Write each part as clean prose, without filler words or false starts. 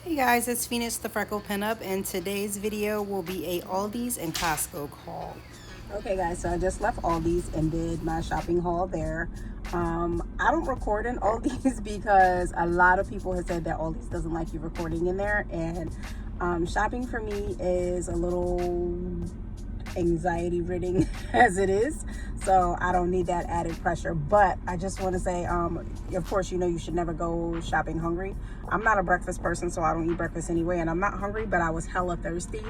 Hey guys, it's Phoenix the Freckle Pinup, and today's video will be a Aldi's and Costco haul. Okay guys, so I just left Aldi's and did my shopping haul there. I don't record in Aldi's because a lot of people have said that Aldi's doesn't like you recording in there, and shopping for me is a little anxiety ridden as it is, so I don't need that added pressure. But I just want to say, of course, you know, you should never go shopping hungry. I'm not a breakfast person, so I don't eat breakfast anyway, and I'm not hungry, but I was hella thirsty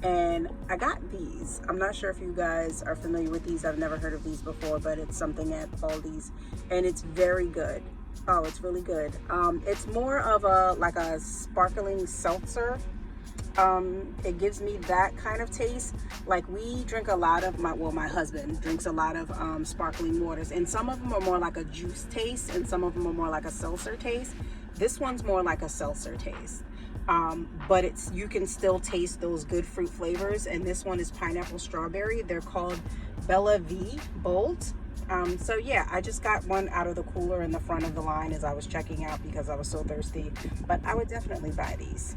and I got these. I'm not sure if you guys are familiar with these. I've never heard of these before, but it's something at Aldi's and it's very good. Oh, it's really good. It's more of a like a sparkling seltzer. It gives me that kind of taste. Like, we drink a lot of my husband drinks a lot of sparkling waters, and some of them are more like a juice taste and some of them are more like a seltzer taste. This one's more like a seltzer taste, but you can still taste those good fruit flavors. And this one is pineapple strawberry. They're called Bella V Bold. So yeah, I just got one out of the cooler in the front of the line as I was checking out because I was so thirsty. But I would definitely buy these.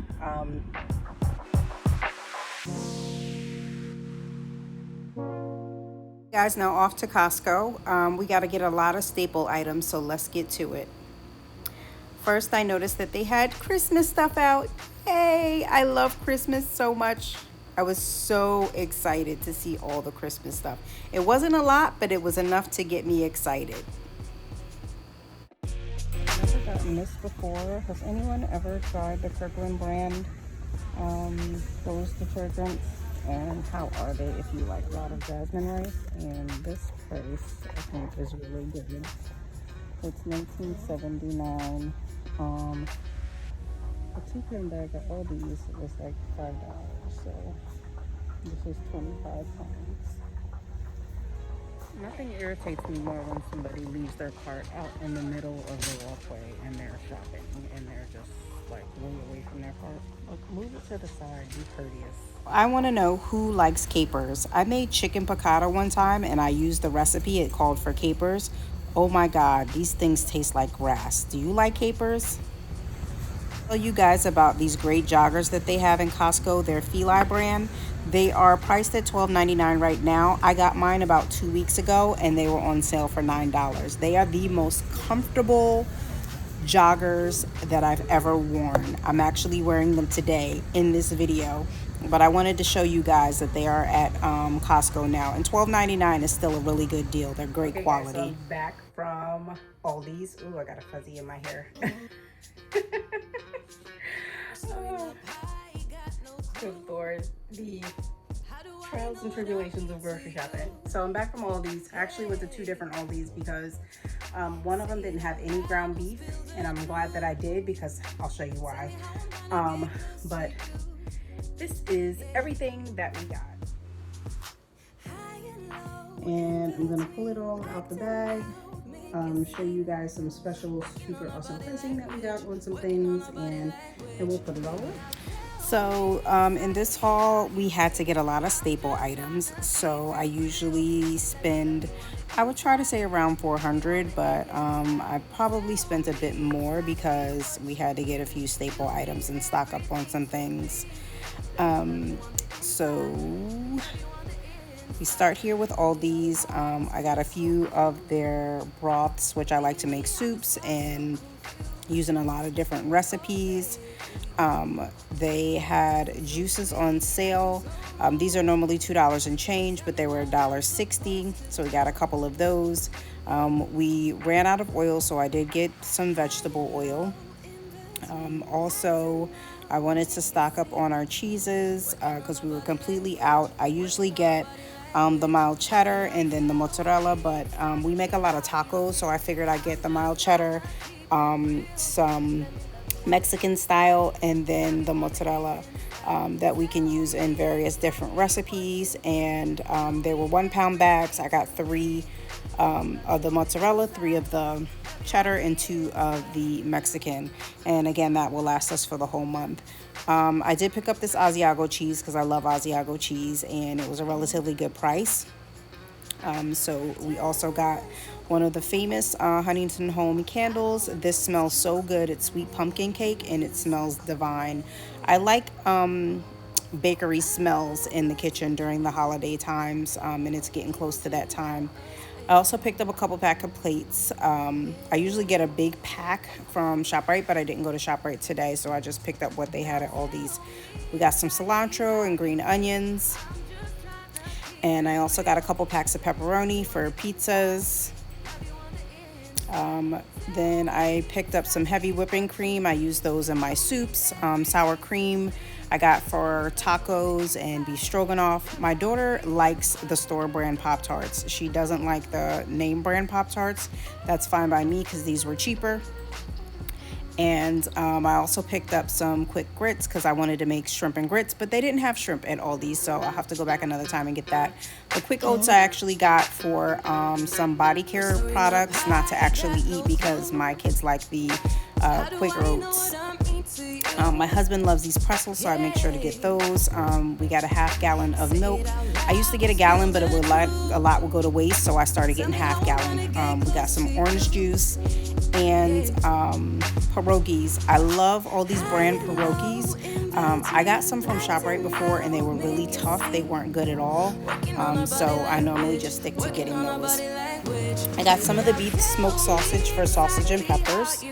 Guys, now off to Costco. We got to get a lot of staple items, so let's get to it. First, I noticed that they had Christmas stuff out. Yay! I love Christmas so much. I was so excited to see all the Christmas stuff. It wasn't a lot, but it was enough to get me excited. I've never gotten this before. Has anyone ever tried the Kirkland brand, those detergents? And how are they if you like a lot of Jasmine Rice? And this price, I think, is really good. It's $19.79. A 2-pound bag of all these was like $5, so this is 25 pounds. Nothing irritates me more when somebody leaves their cart out in the middle of the walkway and they're shopping and they're just like way away from their cart. Like, move it to the side, be courteous. I want to know who likes capers. I made chicken piccata one time and I used the recipe. It called for capers. Oh my God, these things taste like grass. Do you like capers? Tell you guys about these great joggers that they have in Costco. Their Feli brand. They are priced at $12.99 right now. I got mine about 2 weeks ago and they were on sale for $9. They are the most comfortable joggers that I've ever worn. I'm actually wearing them today in this video, but I wanted to show you guys that they are at Costco now, and $12.99 is still a really good deal. They're great quality. Guys, so I'm back from Aldi's. Ooh, I got a fuzzy in my hair. Good Lord, the trials and tribulations of grocery shopping. So I'm back from Aldi's. I actually went to 2 different Aldi's because one of them didn't have any ground beef, and I'm glad that I did because I'll show you why. But this is everything that we got. And I'm gonna pull it all out the bag, show you guys some special super awesome pricing that we got on some things, and then we'll put it all in. So in this haul, we had to get a lot of staple items. So I usually spend, I would try to say around $400, but I probably spent a bit more because we had to get a few staple items and stock up on some things. So we start here with Aldi's. I got a few of their broths, which I like to make soups and using a lot of different recipes. They had juices on sale. These are normally $2 and change, but they were $1.60, so we got a couple of those. We ran out of oil, so I did get some vegetable oil. Also, I wanted to stock up on our cheeses because we were completely out. I usually get the mild cheddar and then the mozzarella, but we make a lot of tacos, so I figured I'd get the mild cheddar, some Mexican style, and then the mozzarella that we can use in various different recipes. And they were 1-pound bags. I got 3 of the mozzarella, 3 of the cheddar, and 2 of the Mexican. And again, that will last us for the whole month. I did pick up this Asiago cheese because I love Asiago cheese, and it was a relatively good price. So we also got one of the famous Huntington home candles. This smells so good. It's sweet pumpkin cake and it smells divine. I like bakery smells in the kitchen during the holiday times, and it's getting close to that time. I also picked up a couple pack of plates. I usually get a big pack from ShopRite, but I didn't go to ShopRite today, so I just picked up what they had at Aldi's. We got some cilantro and green onions, and I also got a couple packs of pepperoni for pizzas. Then I picked up some heavy whipping cream. I use those in my soups. Sour cream I got for tacos and beef stroganoff. My daughter likes the store brand Pop-Tarts. She doesn't like the name brand Pop-Tarts. That's fine by me because these were cheaper. And I also picked up some quick grits because I wanted to make shrimp and grits, but they didn't have shrimp at Aldi's, so I'll have to go back another time and get that. The quick oats I actually got for some body care products, not to actually eat because my kids like the quick oats. My husband loves these pretzels, so I make sure to get those. We got a half gallon of milk. I used to get a gallon, but a lot would go to waste, so I started getting half gallon. We got some orange juice and pierogies. I love all these brand pierogies. I got some from ShopRite before, and they were really tough. They weren't good at all, so I normally just stick to getting those. I got some of the beef smoked sausage for sausage and peppers,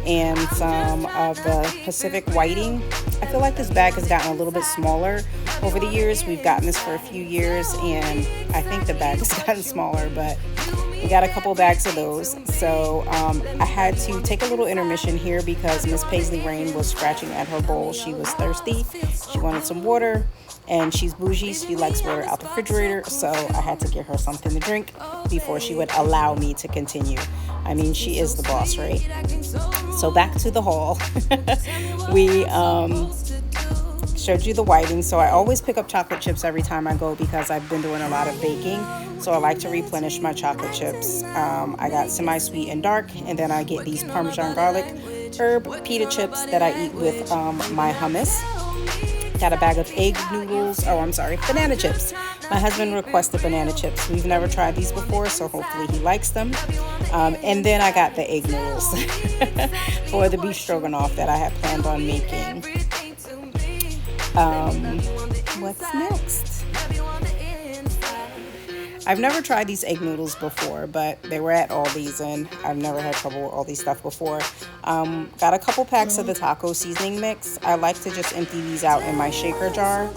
and some of the Pacific whiting. I feel like this bag has gotten a little bit smaller over the years. We've gotten this for a few years, and I think the bag has gotten smaller, but we got a couple bags of those. So I had to take a little intermission here because Miss Paisley Rain was scratching at her bowl. She was thirsty. She wanted some water, and she's bougie. She likes water out the refrigerator, so I had to get her something to drink before she would allow me to continue. I mean, she is the boss, right? So back to the haul. We showed you the whiting. So I always pick up chocolate chips every time I go because I've been doing a lot of baking. So I like to replenish my chocolate chips. I got semi-sweet and dark, and then I get these Parmesan garlic herb pita chips that I eat with my hummus. Got a bag of banana chips. My husband requested banana chips. We've never tried these before, so hopefully he likes them. And then I got the egg noodles for the beef stroganoff that I had planned on making. What's next? I've never tried these egg noodles before, but they were at Aldi's, and I've never had trouble with Aldi stuff before. Got a couple packs of the taco seasoning mix. I like to just empty these out in my shaker jar.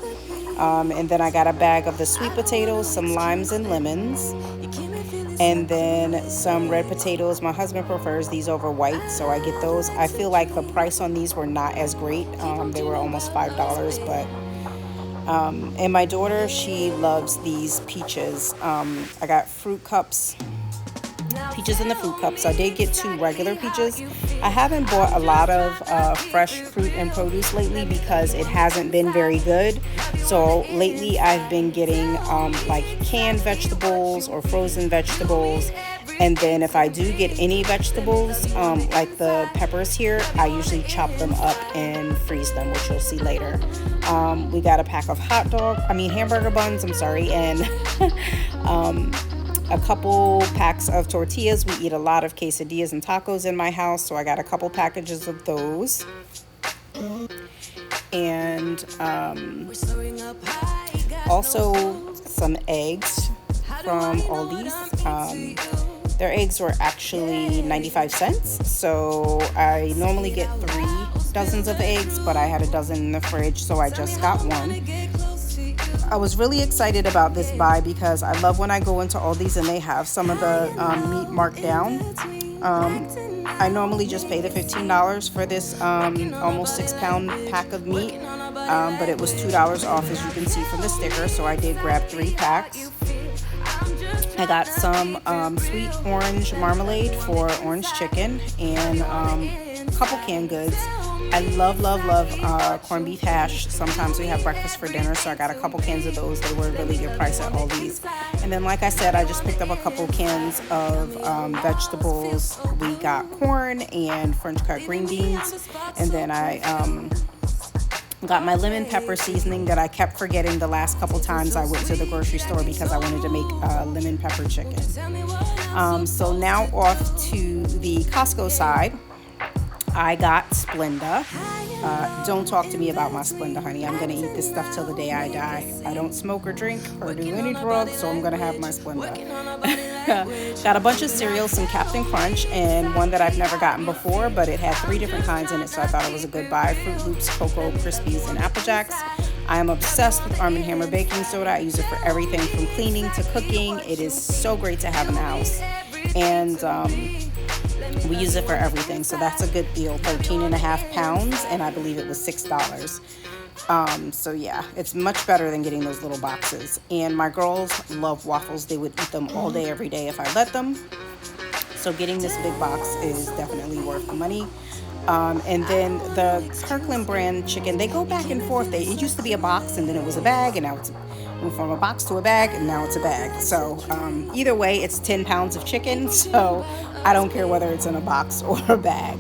And then I got a bag of the sweet potatoes, some limes and lemons, and then some red potatoes. My husband prefers these over white, so I get those. I feel like the price on these were not as great. They were almost $5, but and my daughter, she loves these peaches. I got fruit cups, peaches in the fruit cups. I did get 2 regular peaches. I haven't bought a lot of fresh fruit and produce lately because it hasn't been very good. So lately I've been getting like canned vegetables or frozen vegetables. And then if I do get any vegetables, like the peppers here, I usually chop them up and freeze them, which you'll see later. We got a pack of hamburger buns, and a couple packs of tortillas. We eat a lot of quesadillas and tacos in my house, so I got a couple packages of those. And also some eggs from Aldi's. Their eggs were actually 95 cents, so I normally get 3 dozens of eggs, but I had a dozen in the fridge, so I just got one. I was really excited about this buy because I love when I go into Aldi's and they have some of the meat marked down. I normally just pay the $15 for this almost 6-pound pack of meat, but it was $2 off, as you can see from the sticker, so I did grab 3 packs. I got some sweet orange marmalade for orange chicken and a couple canned goods. I love corned beef hash. Sometimes we have breakfast for dinner, so I got a couple cans of those. They were a really good price at Aldi's. And then, like I said, I just picked up a couple cans of vegetables. We got corn and French cut green beans. And then I got my lemon pepper seasoning that I kept forgetting the last couple times I went to the grocery store because I wanted to make lemon pepper chicken. So now off to the Costco side. I got Splenda. Don't talk to me about my Splenda, honey. I'm going to eat this stuff till the day I die. I don't smoke or drink or do any drugs, so I'm going to have my Splenda. Got a bunch of cereals, some Captain Crunch, and one that I've never gotten before, but it had 3 different kinds in it, so I thought it was a good buy. Fruit Loops, Cocoa Krispies, and Apple Jacks. I am obsessed with Arm & Hammer baking soda. I use it for everything from cleaning to cooking. It is so great to have in the house. And we use it for everything, so that's a good deal. 13.5 pounds, and I believe it was $6. So yeah, it's much better than getting those little boxes. And my girls love waffles. They would eat them all day, every day if I let them. So getting this big box is definitely worth the money. And then the Kirkland brand chicken, they go back and forth. It used to be a box, and then it was a bag, and now it's went from a box to a bag, and now it's a bag. So either way, it's 10 pounds of chicken, so I don't care whether it's in a box or a bag.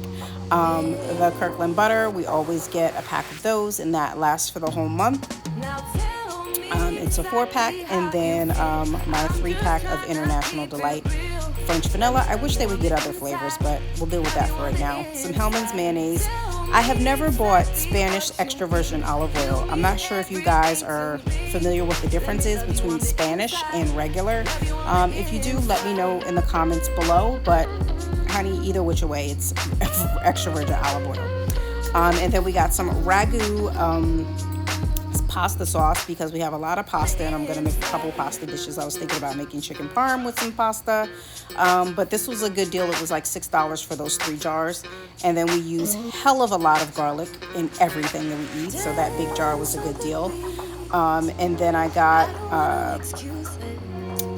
The Kirkland butter, we always get a pack of those, and that lasts for the whole month. It's a 4-pack, and then my 3-pack of International Delight French vanilla. I wish they would get other flavors, but we'll deal with that for right now. Some Hellmann's mayonnaise. I have never bought Spanish extra virgin olive oil. I'm not sure if you guys are familiar with the differences between Spanish and regular. If you do, let me know in the comments below, but honey, either which way, it's extra virgin olive oil. And then we got some Ragu pasta sauce, because we have a lot of pasta, and I'm going to make a couple pasta dishes. I was thinking about making chicken parm with some pasta, but this was a good deal. It was like $6 for those 3 jars. And then we use hell of a lot of garlic in everything that we eat, so that big jar was a good deal. And then I got a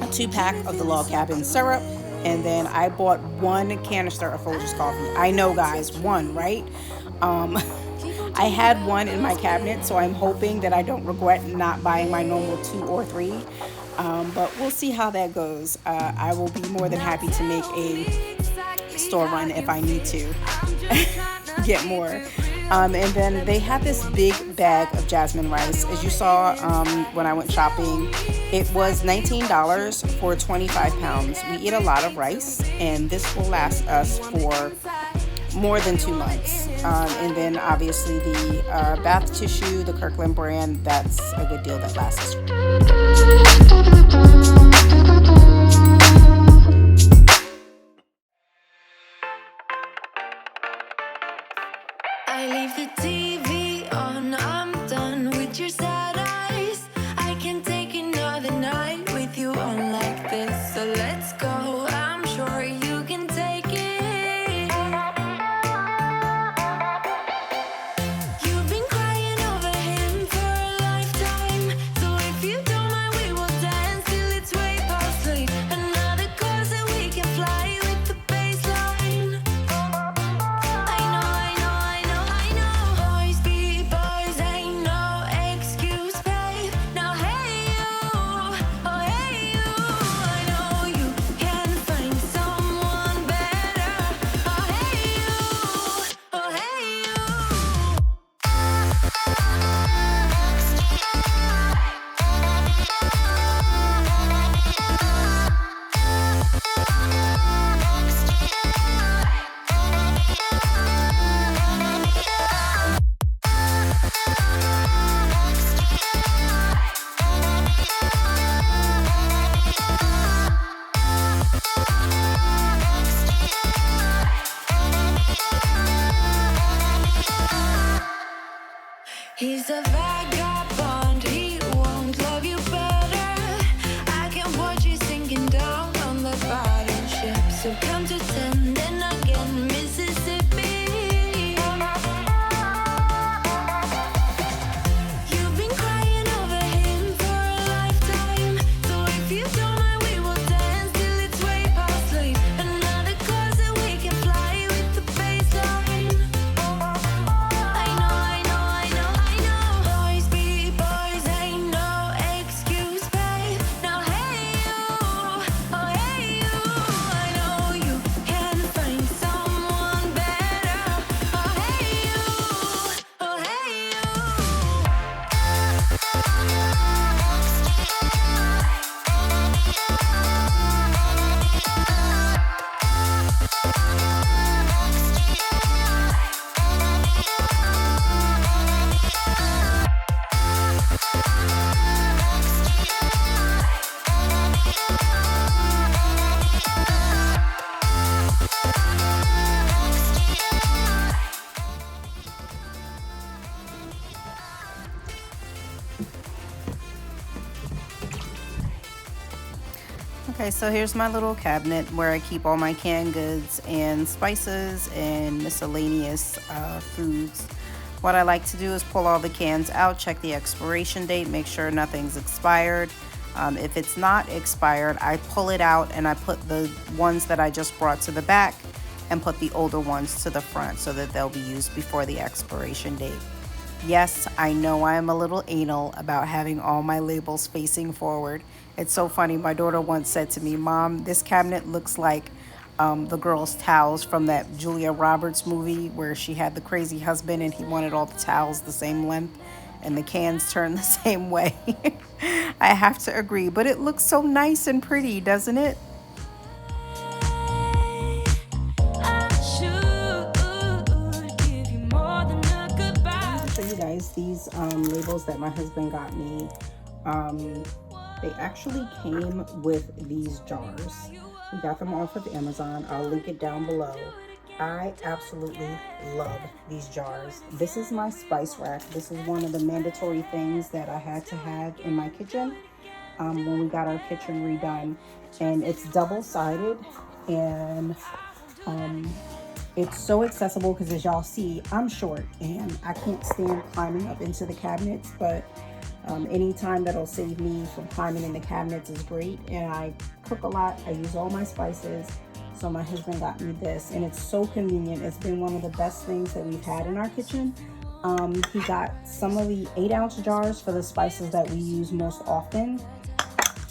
2-pack of the Log Cabin syrup, and then I bought 1 canister of Folgers coffee. I know, guys, 1, right? I had 1 in my cabinet, so I'm hoping that I don't regret not buying my normal 2 or 3. But we'll see how that goes. I will be more than happy to make a store run if I need to get more. And then they had this big bag of Jasmine Rice. As you saw when I went shopping, it was $19 for 25 pounds. We eat a lot of rice, and this will last us for more than 2 months. And then obviously the bath tissue, the Kirkland brand, that's a good deal that lasts us. I leave the TV on, I'm done with your sad eyes. I can take another night with you on like this, so let's go. I'm sure you can take it. You've been crying over him for a lifetime, so if you don't mind, we will dance till it's way past late. Another course that we can fly with the baseline. Boys be boys, ain't no excuse, babe. Now hey you, oh hey you, I know you can find someone better. Oh hey you, oh hey you. He's a vagabond, he won't love you better. I can watch you sinking down on the battleship. So count to 10, then again, Mississippi. You've been crying over him for a lifetime, so if you don't mind, we will dance till it's way past late. Another course that we can fly with the baseline. Boys be boys, ain't no excuse, babe. Now hey you, oh hey you, I know you Okay, so here's my little cabinet where I keep all my canned goods and spices and miscellaneous foods. What I like to do is pull all the cans out, check the expiration date, make sure nothing's expired. If it's not expired, I pull it out and I put the ones that I just brought to the back and put the older ones to the front so that they'll be used before the expiration date. Yes, I know I am a little anal about having all my labels facing forward. It's so funny. My daughter once said to me, "Mom, this cabinet looks like the girl's towels from that Julia Roberts movie where she had the crazy husband and he wanted all the towels the same length and the cans turned the same way." I have to agree, but it looks so nice and pretty, doesn't it? Show you guys these labels that my husband got me. They actually came with these jars. We got them off of Amazon. I'll link it down below. I absolutely love these jars. This is my spice rack. This is one of the mandatory things that I had to have in my kitchen when we got our kitchen redone. And it's double-sided, and it's so accessible because, as y'all see, I'm short and I can't stand climbing up into the cabinets, but any time that'll save me from climbing in the cabinets is great. And I cook a lot. I use all my spices. So my husband got me this, and it's so convenient. It's been one of the best things that we've had in our kitchen. He got some of the 8-ounce jars for the spices that we use most often.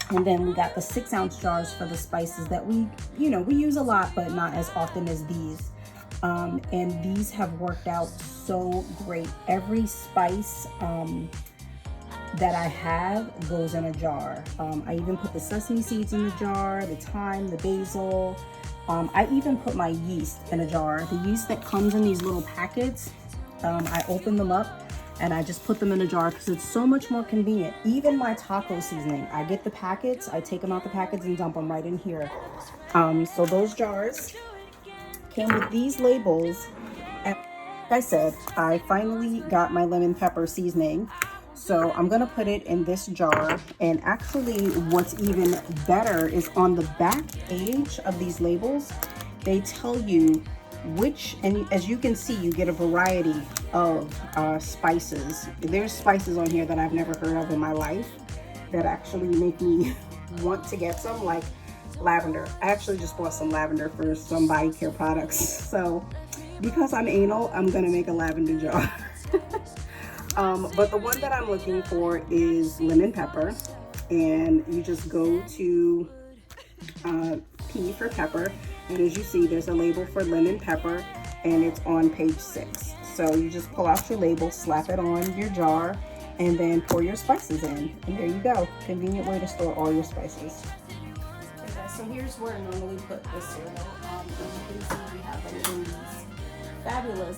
And then we got the 6-ounce jars for the spices that we use a lot, but not as often as these. And these have worked out so great. Every spice that I have goes in a jar. I even put the sesame seeds in the jar, the thyme, the basil. I even put my yeast in a jar. The yeast that comes in these little packets, I open them up and I just put them in a jar because it's so much more convenient. Even my taco seasoning, I get the packets, I take them out the packets and dump them right in here. So those jars came with these labels. And like I said, I finally got my lemon pepper seasoning. So I'm gonna put it in this jar, and actually what's even better is on the back page of these labels, they tell you which, and as you can see, you get a variety of spices. There's spices on here that I've never heard of in my life that actually make me want to get some, like lavender. I actually just bought some lavender for some body care products. So because I'm anal, I'm gonna make a lavender jar. But the one that I'm looking for is lemon pepper, and you just go to P for pepper, and as you see, there's a label for lemon pepper, and it's on page 6. So you just pull out your label, slap it on your jar, and then pour your spices in, and there you go. Convenient way to store all your spices. Okay, so here's where I normally put the cereal. As you can see, we have them in these fabulous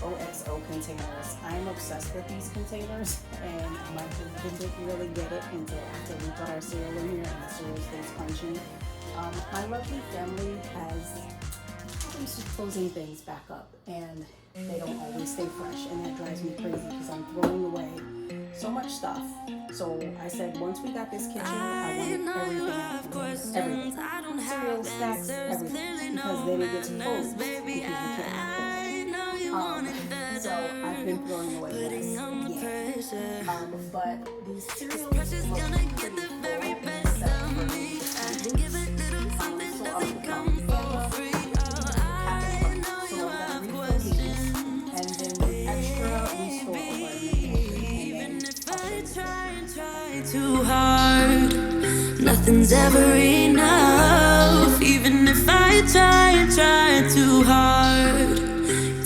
OXO containers. I am obsessed with these containers, and my husband didn't really get it until after we put our cereal in here and the cereal stays crunchy. My lovely family has problems with closing things back up, and they don't always stay fresh, and that drives me crazy because I'm throwing away so much stuff. So I said, once we got this kitchen, I wanted everything out from here. Everything. Cereal, snacks, everything. Because then it gets closed because we can't. So I've been throwing away less. Yeah. But these cereals look pretty full except for the so I'll put them so I'm gonna refill these, and then the extra we store over in the pantry, and then Too hard, nothing's ever enough. Even if I try too hard,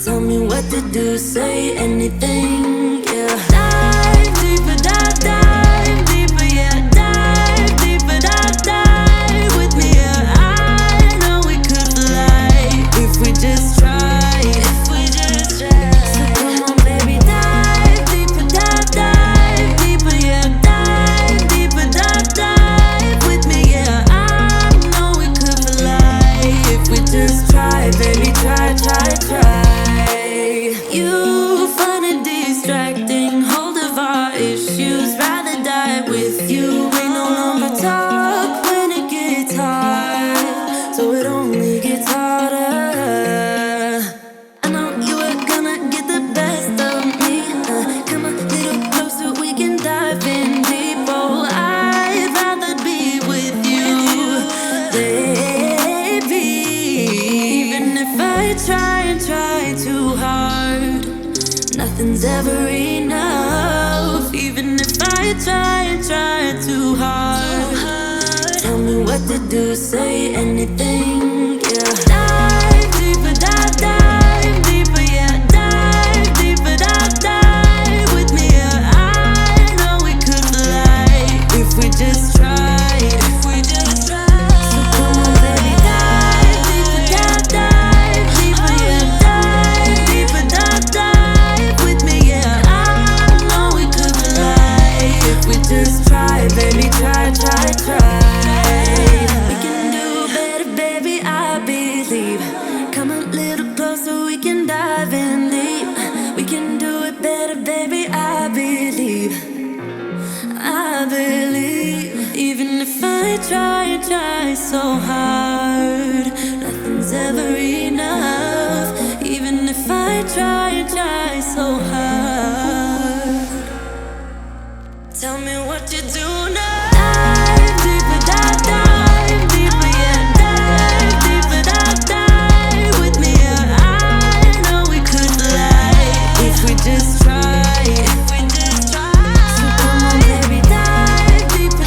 tell me what to do, say anything, yeah. Dive deeper, dive deeper, yeah. Dive deeper, dive with me, yeah. I know we could fly if we just try, if we just try. So come on, baby, dive deeper, dive deeper, yeah. Dive deeper, dive with me, yeah. I know we could fly if we just try, baby, try. You find it distracting, hold of our issues, rather die with you. We no longer talk when it gets trying too hard. Tell me what to do, say anything, yeah. Dive deeper, dive deeper, yeah. Dive deeper, dive with me, yeah. I know we could fly if we just tried, if we just tried. So come on, baby, dive deeper, dive deeper, yeah. Dive deeper, dive with me, yeah. I know we could fly if we just try, baby, try. We can do better, baby, I believe. Come a little closer, we can dive in deep. We can do it better, baby, I believe. I believe. Even if I try so hard, nothing's ever enough. Even if I try so hard. Tell me what you do now. Dive deeper, dive deeper, yeah. Dive deeper, dive with me, yeah. I know we could fly if we just try, if we just try. So come on, baby, dive deeper,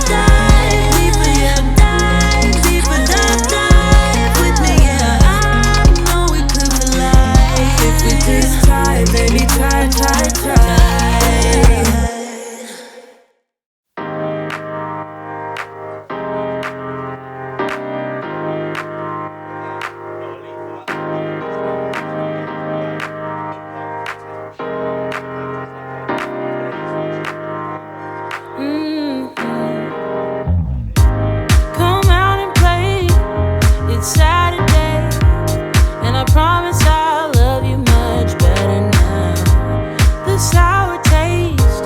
dive deeper, yeah. Dive deeper, dive with me, yeah. I know we could fly if we just try, baby, try. Come out and play. It's Saturday, and I promise I'll love you much better now. The sour taste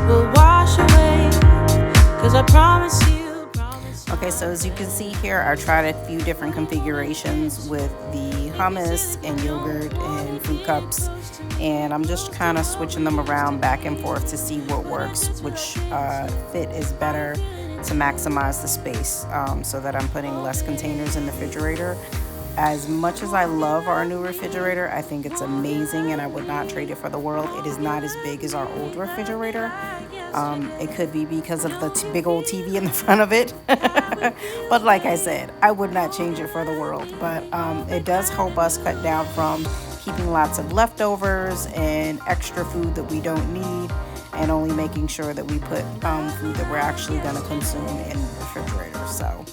will wash away, 'cause I promise you. Okay, so as you can see here, I tried a few different configurations with the hummus and yogurt and fruit cups, and I'm just kind of switching them around back and forth to see what works, which fit is better to maximize the space, so that I'm putting less containers in the refrigerator. As much as I love our new refrigerator, I think it's amazing and I would not trade it for the world. It is not as big as our old refrigerator. It could be because of the big old TV in the front of it. But like I said, I would not change it for the world. But it does help us cut down from keeping lots of leftovers and extra food that we don't need, and only making sure that we put food that we're actually going to consume in the refrigerator. So.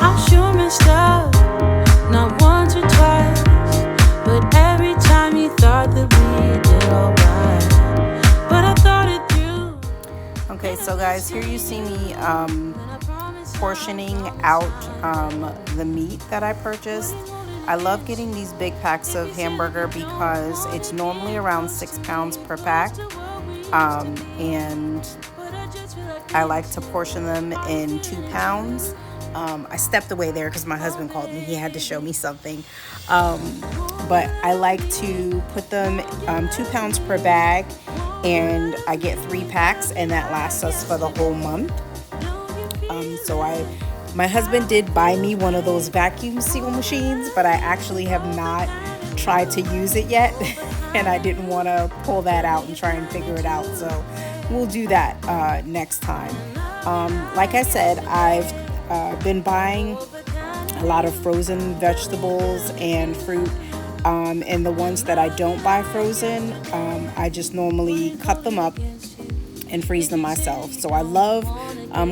I sure messed up, not once or twice, but every time you thought that we did alright, but I thought it through. Okay, so guys, here you see me portioning out the meat that I purchased. I love getting these big packs of hamburger because it's normally around 6 pounds per pack, and I like to portion them in 2 pounds. I stepped away there because my husband called me. He had to show me something. But I like to put them 2 pounds per bag, and I get 3 packs, and that lasts us for the whole month. My husband did buy me one of those vacuum seal machines, but I actually have not tried to use it yet, and I didn't want to pull that out and try and figure it out. So we'll do that next time. Like I said, I've been buying a lot of frozen vegetables and fruit, and the ones that I don't buy frozen, I just normally cut them up and freeze them myself. So I love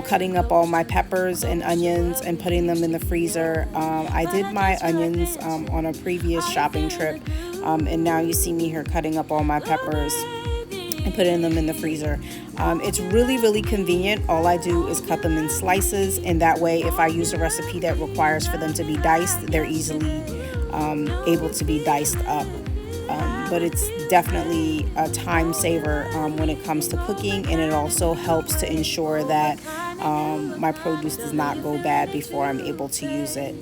cutting up all my peppers and onions and putting them in the freezer. I did my onions on a previous shopping trip, and now you see me here cutting up all my peppers and putting them in the freezer. It's really, really convenient. All I do is cut them in slices, and that way if I use a recipe that requires for them to be diced, they're easily able to be diced up. But it's definitely a time saver when it comes to cooking, and it also helps to ensure that my produce does not go bad before I'm able to use it.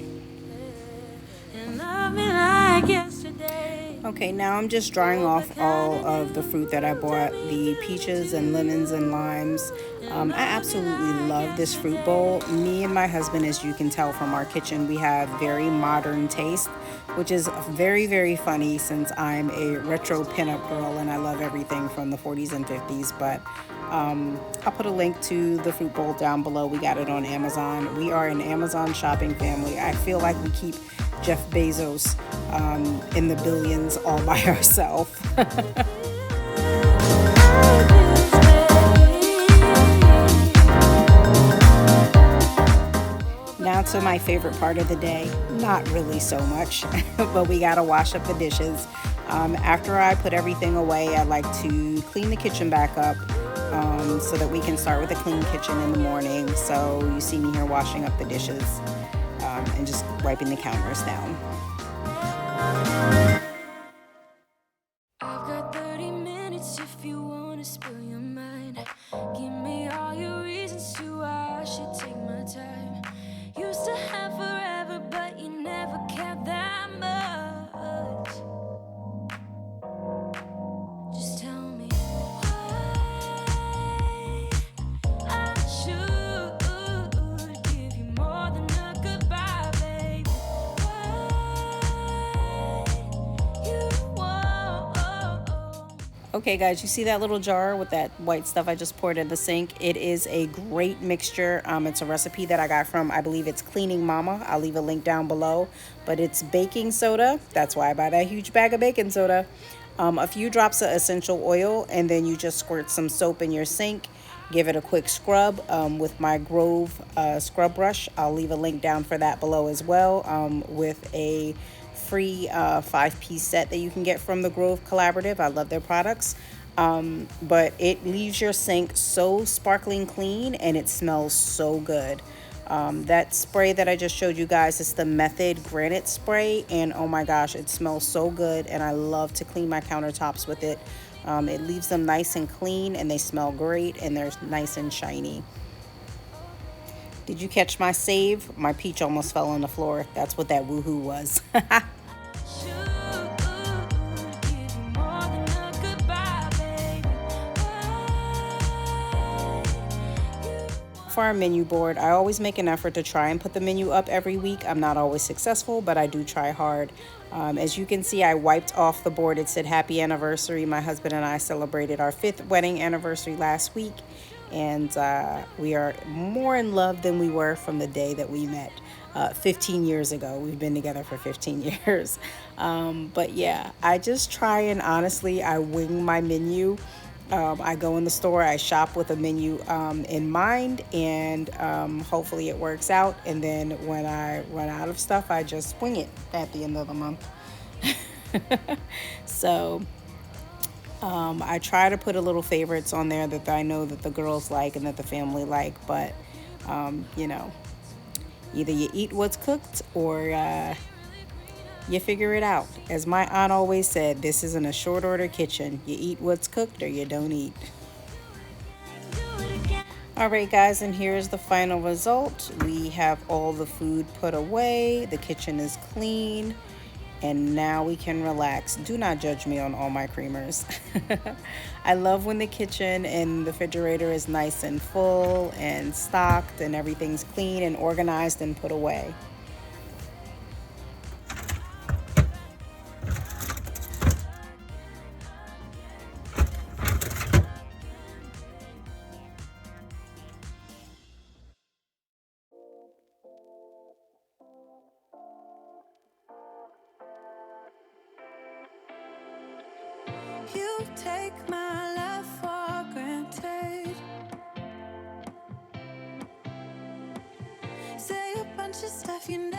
Okay, now I'm just drying off all of the fruit that I bought, the peaches and lemons and limes. I absolutely love this fruit bowl. Me and my husband, as you can tell from our kitchen, we have very modern taste, which is very, very funny since I'm a retro pinup girl and I love everything from the 40s and 50s. But I'll put a link to the fruit bowl down below. We got it on Amazon. We are an Amazon shopping family. I feel like we keep Jeff Bezos in the billions all by ourselves. Now to my favorite part of the day. Not really so much, but we gotta wash up the dishes. After I put everything away, I like to clean the kitchen back up so that we can start with a clean kitchen in the morning. So you see me here washing up the dishes and just wiping the counters down. I've got 30 minutes if you wanna spill your mind. Give me all your reasons to why I should take my time. Used to have forever, but you never cared that much. Just tell me why I should give you more than a goodbye, baby. Why you won't. Okay guys, you see that little jar with that white stuff I just poured in the sink? It is a great mixture. It's a recipe that I got from, I believe it's Cleaning Mama. I'll leave a link down below. But it's baking soda. That's why I buy that huge bag of baking soda. A few drops of essential oil, and then you just squirt some soap in your sink. Give it a quick scrub with my Grove scrub brush. I'll leave a link down for that below as well, with a free 5-piece set that you can get from the Grove Collaborative. I love their products. But it leaves your sink so sparkling clean and it smells so good. That spray that I just showed you guys is the Method Granite spray, and oh my gosh, it smells so good, and I love to clean my countertops with it. It leaves them nice and clean, and they smell great, and they're nice and shiny. Did you catch my save? My peach almost fell on the floor. That's what that woohoo was. For our menu board, I always make an effort to try and put the menu up every week. I'm not always successful, but I do try hard. As you can see, I wiped off the board. It said happy anniversary. My husband and I celebrated our 5th wedding anniversary last week, and we are more in love than we were from the day that we met 15 years ago. We've been together for 15 years. But yeah, I just try and honestly, I wing my menu. I go in the store, I shop with a menu in mind, and hopefully it works out. And then when I run out of stuff, I just wing it at the end of the month. So I try to put a little favorites on there that I know that the girls like and that the family like. But, you know, either you eat what's cooked or you figure it out. As my aunt always said, this isn't a short order kitchen. You eat what's cooked or you don't eat. Alright guys, and here's the final result. We have all the food put away. The kitchen is clean. And now we can relax. Do not judge me on all my creamers. I love when the kitchen and the refrigerator is nice and full and stocked and everything's clean and organized and put away. You take my love for granted. Say a bunch of stuff you